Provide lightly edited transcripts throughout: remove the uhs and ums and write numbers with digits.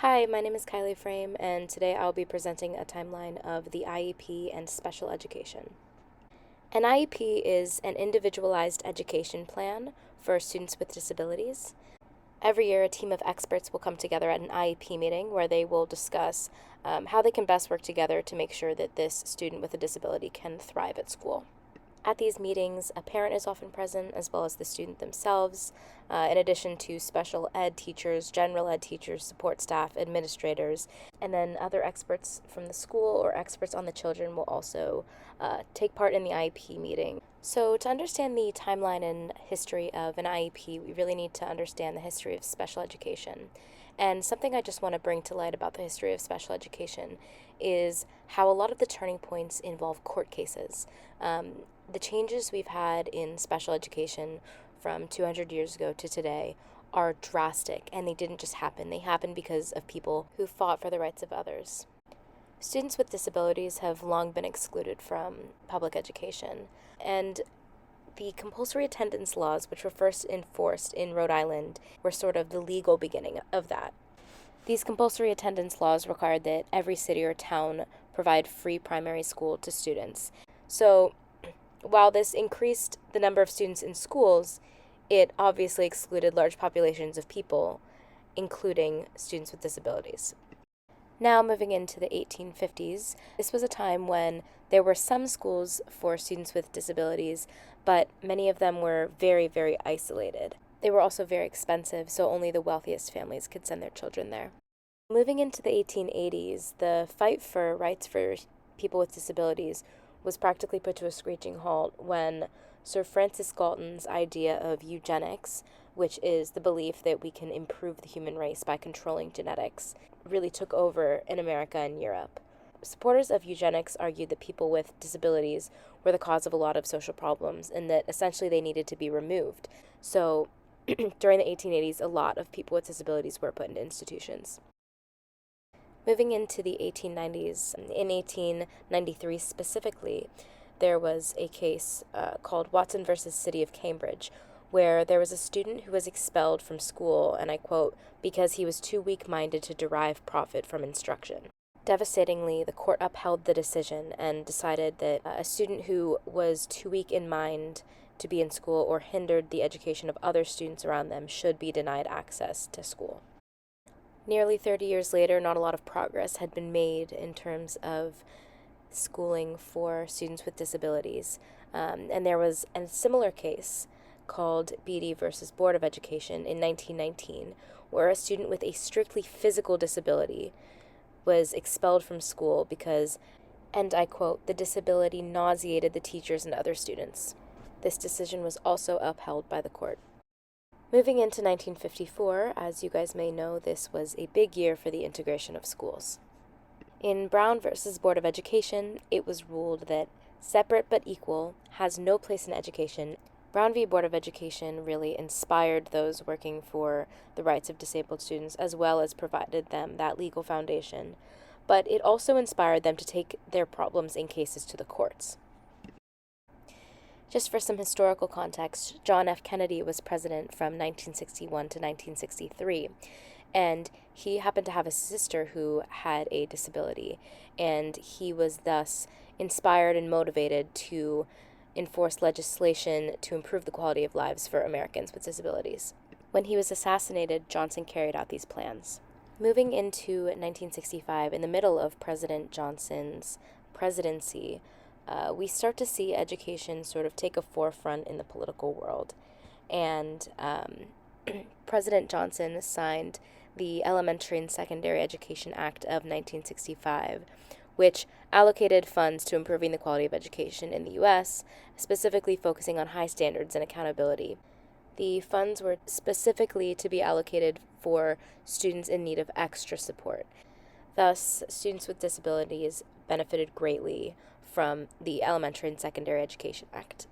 Hi, my name is Kylie Frame, and today I'll be presenting a timeline of the IEP and special education. An IEP is an individualized education plan for students with disabilities. Every year, a team of experts will come together at an IEP meeting where they will discuss how they can best work together to make sure that this student with a disability can thrive at school. At these meetings, a parent is often present, as well as the student themselves, in addition to special ed teachers, general ed teachers, support staff, administrators, and then other experts from the school or experts on the children will also take part in the IEP meeting. So, to understand the timeline and history of an IEP, we really need to understand the history of special education. And something I just want to bring to light about the history of special education is how a lot of the turning points involve court cases. The changes we've had in special education from 200 years ago to today are drastic, and they didn't just happen. They happened because of people who fought for the rights of others. Students with disabilities have long been excluded from public education, and the compulsory attendance laws, which were first enforced in Rhode Island, were sort of the legal beginning of that. These compulsory attendance laws required that every city or town provide free primary school to students. So, while this increased the number of students in schools, it obviously excluded large populations of people, including students with disabilities. Now, moving into the 1850s, this was a time when there were some schools for students with disabilities, but many of them were very, very isolated. They were also very expensive, so only the wealthiest families could send their children there. Moving into the 1880s, the fight for rights for people with disabilities was practically put to a screeching halt when Sir Francis Galton's idea of eugenics, which is the belief that we can improve the human race by controlling genetics, really took over in America and Europe. Supporters of eugenics argued that people with disabilities were the cause of a lot of social problems and that essentially they needed to be removed. So, during the 1880s, a lot of people with disabilities were put into institutions. Moving into the 1890s, in 1893 specifically, there was a case called Watson versus City of Cambridge, where there was a student who was expelled from school, and I quote, because he was too weak-minded to derive profit from instruction. Devastatingly, the court upheld the decision and decided that a student who was too weak in mind to be in school or hindered the education of other students around them should be denied access to school. Nearly 30 years later, not a lot of progress had been made in terms of schooling for students with disabilities. And there was a similar case called Beatty versus Board of Education in 1919, where a student with a strictly physical disability was expelled from school because, and I quote, the disability nauseated the teachers and other students. This decision was also upheld by the court. Moving into 1954, as you guys may know, this was a big year for the integration of schools. In Brown versus Board of Education, it was ruled that separate but equal has no place in education. Brown v. Board of Education really inspired those working for the rights of disabled students as well as provided them that legal foundation, but it also inspired them to take their problems in cases to the courts. Just for some historical context, John F. Kennedy was president from 1961 to 1963, and he happened to have a sister who had a disability, and he was thus inspired and motivated to enforce legislation to improve the quality of lives for Americans with disabilities. When he was assassinated, Johnson carried out these plans. Moving into 1965, in the middle of President Johnson's presidency, we start to see education sort of take a forefront in the political world. And President Johnson signed the Elementary and Secondary Education Act of 1965, which allocated funds to improving the quality of education in the U.S., specifically focusing on high standards and accountability. The funds were specifically to be allocated for students in need of extra support. Thus, students with disabilities benefited greatly from the Elementary and Secondary Education Act.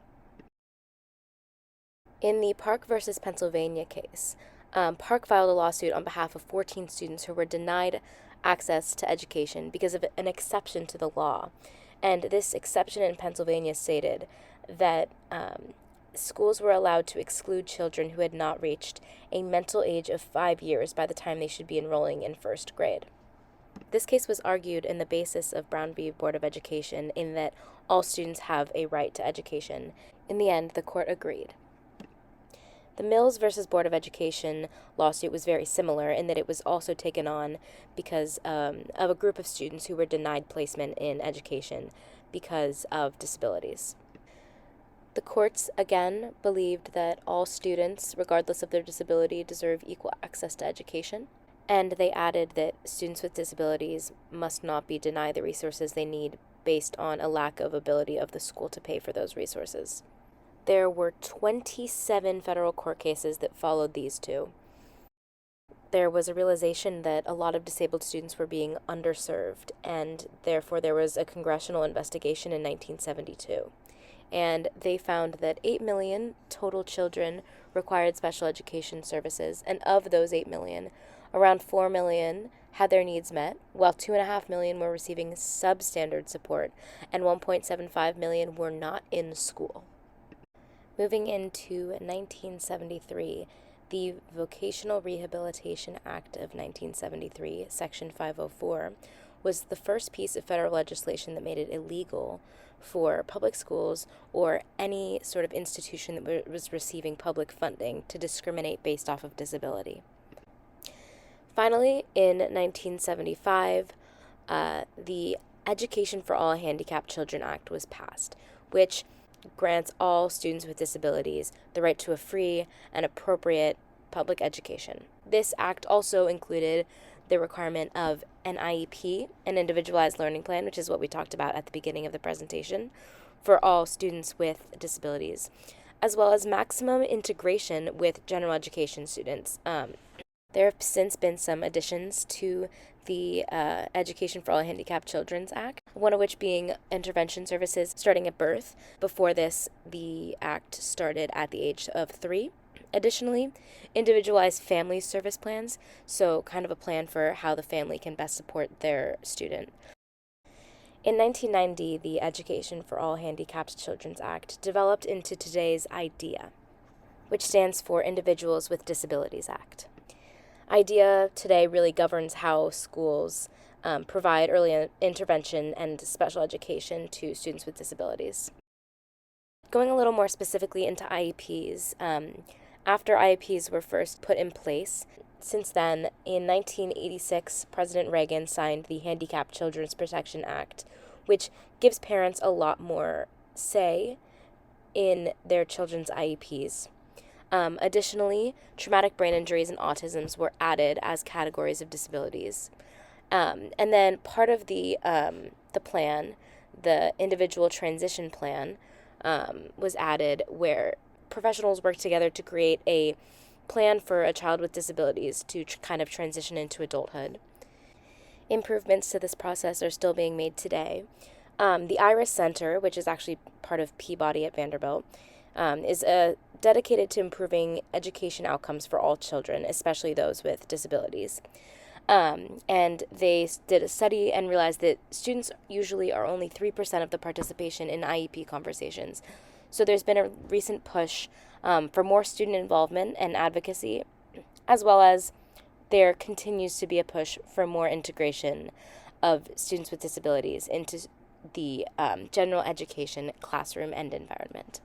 In the Park versus Pennsylvania case, Park filed a lawsuit on behalf of 14 students who were denied access to education because of an exception to the law. And this exception in Pennsylvania stated that schools were allowed to exclude children who had not reached a mental age of 5 years by the time they should be enrolling in first grade. This case was argued in the basis of Brown v. Board of Education in that all students have a right to education. In the end, the court agreed. The Mills versus Board of Education lawsuit was very similar in that it was also taken on because of a group of students who were denied placement in education because of disabilities. The courts, again, believed that all students, regardless of their disability, deserve equal access to education, and they added that students with disabilities must not be denied the resources they need based on a lack of ability of the school to pay for those resources. There were 27 federal court cases that followed these two. There was a realization that a lot of disabled students were being underserved, and therefore there was a congressional investigation in 1972. And they found that 8 million total children required special education services, and of those 8 million, around 4 million had their needs met, while 2.5 million were receiving substandard support, and 1.75 million were not in school. Moving into 1973, the Vocational Rehabilitation Act of 1973, Section 504, was the first piece of federal legislation that made it illegal for public schools or any sort of institution that was receiving public funding to discriminate based off of disability. Finally, in 1975, the Education for All Handicapped Children Act was passed, which grants all students with disabilities the right to a free and appropriate public education. This act also included the requirement of an IEP, an individualized learning plan, which is what we talked about at the beginning of the presentation, for all students with disabilities, as well as maximum integration with general education students. There have since been some additions to the Education for All Handicapped Children's Act, one of which being intervention services starting at birth. Before this, the act started at the age of 3. Additionally, individualized family service plans, so kind of a plan for how the family can best support their student. In 1990, the Education for All Handicapped Children's Act developed into today's IDEA, which stands for Individuals with Disabilities Act. IDEA today really governs how schools provide early intervention and special education to students with disabilities. Going a little more specifically into IEPs, after IEPs were first put in place, since then, in 1986, President Reagan signed the Handicapped Children's Protection Act, which gives parents a lot more say in their children's IEPs. Additionally, traumatic brain injuries and autisms were added as categories of disabilities. And then part of the plan, the individual transition plan, was added where professionals work together to create a plan for a child with disabilities to kind of transition into adulthood. Improvements to this process are still being made today. The IRIS Center, which is actually part of Peabody at Vanderbilt, is dedicated to improving education outcomes for all children, especially those with disabilities. And they did a study and realized that students usually are only 3% of the participation in IEP conversations. So there's been a recent push for more student involvement and advocacy, as well as there continues to be a push for more integration of students with disabilities into the general education classroom and environment.